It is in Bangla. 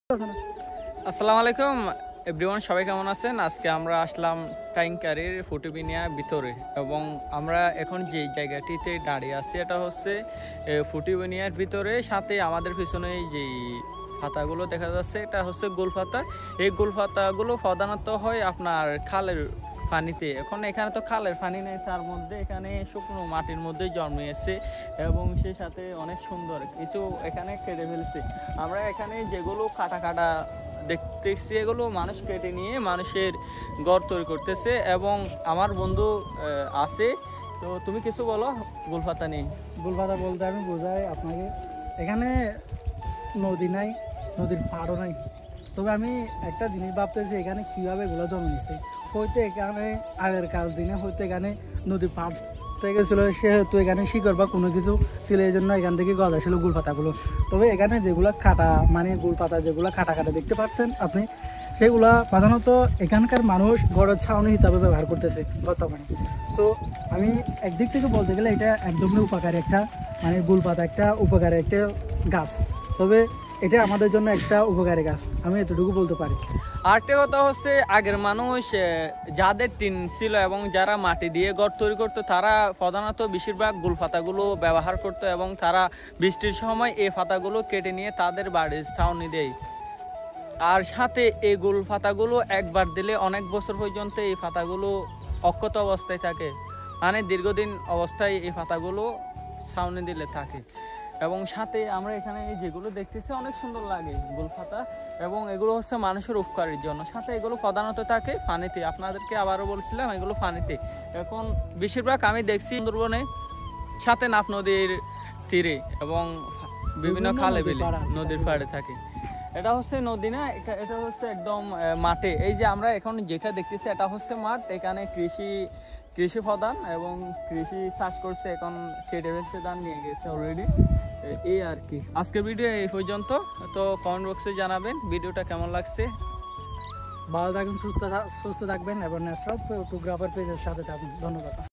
আসসালামু আলাইকুম এভরিওয়ান, সবাই কেমন আছেন? আজকে আমরা আসলাম টাইংকারির ফুটিবিনিয়ার ভিতরে এবং আমরা এখন যে জায়গাটিতে দাঁড়িয়ে আছি এটা হচ্ছে ফুটিবিনিয়ার ভিতরে। সাথে আমাদের পিছনে যেই পাতাগুলো দেখা যাচ্ছে এটা হচ্ছে গোলপাতা। এই গোলপাতাগুলো প্রধানত হয় আপনার খালের পানিতে। এখন এখানে তো খালের পানি নেই, তার মধ্যে এখানে শুকনো মাটির মধ্যে জন্মেছে এবং সেই সাথে অনেক সুন্দর কিছু এখানে কেটে ফেলছে। আমরা এখানে যেগুলো কাটা দেখতেছি এগুলো মানুষ কেটে নিয়ে মানুষের ঘর তৈরি করতেছে এবং আমার বন্ধু আছে। তো তুমি কিছু বলো গোলপাতা নিয়ে। গোলপাতা বলতে আমি বোঝাই আপনাকে, এখানে নদী নাই, নদীর পাড়ও নাই। তবে আমি একটা জিনিস ভাবতেছি এখানে কীভাবে এগুলো জন্মেছে। হয়তো এখানে আগের কাল দিনে হয়তো এখানে নদীর পাড় থেকে ছিল, সেহেতু এখানে শিকড় বা কোনো কিছু ছিল, এই জন্য এখান থেকে গজা ছিল গোলপাতাগুলো। তবে এখানে যেগুলো কাটা মানে গোলপাতা যেগুলো কাটা দেখতে পাচ্ছেন আপনি, সেগুলা প্রধানত এখানকার মানুষ গড়ের ছাউনি হিসাবে ব্যবহার করতেছে বর্তমানে। তো আমি একদিক থেকে বলতে গেলে এটা একদমই উপকারী একটা মানে গোলপাতা একটা উপকারী একটা গাছ। তবে এটা আমাদের জন্য একটা উপকারী গাছ, আমি এতটুকু বলতে পারি। আরেকটা কথা হচ্ছে আগের মানুষ যাদের টিন ছিল এবং যারা মাটি দিয়ে ঘর তৈরি করতো তারা প্রধানত বেশিরভাগ গোলপাতাগুলো ব্যবহার করতো এবং তারা বৃষ্টির সময় এই পাতাগুলো কেটে নিয়ে তাদের বাড়ির ছাউনি দেয়। আর সাথে এই গোলপাতাগুলো একবার দিলে অনেক বছর পর্যন্ত এই পাতাগুলো অক্ষত অবস্থায় থাকে, মানে দীর্ঘদিন অবস্থায় এই পাতাগুলো ছাউনি দিলে থাকে। এবং সাথে আমরা এখানে যেগুলো দেখতেছি অনেক সুন্দর লাগে গোলপাতা, এবং এগুলো হচ্ছে মানুষের উপকারের জন্য। সাথে এগুলো প্রধানত থাকে পানিতে, আপনাদেরকে আবারও বলছিলাম এগুলো পানিতে। এখন বেশিরভাগ আমি দেখছি সুন্দরবনে, সাথে নাফ নদীর তীরে এবং বিভিন্ন খালে বিলে নদীর পাড়ে থাকে। এটা হচ্ছে নদী না, এটা হচ্ছে একদম মাঠে। এই যে আমরা এখন যেটা দেখতেছি এটা হচ্ছে মাঠ, এখানে কৃষি প্রধান এবং কৃষি চাষ করছে, এখন কেটে ফেলছে, ধান নিয়ে গেছে অলরেডি। এই আর কি আজকের ভিডিও এই পর্যন্ত। তো কমেন্ট বক্সে জানাবেন ভিডিওটা কেমন লাগছে। ভালো থাকবেন, সুস্থ থাকবেন এবং ন্যাচারাল ফটোগ্রাফার পেজের সাথে থাকবেন। ধন্যবাদ।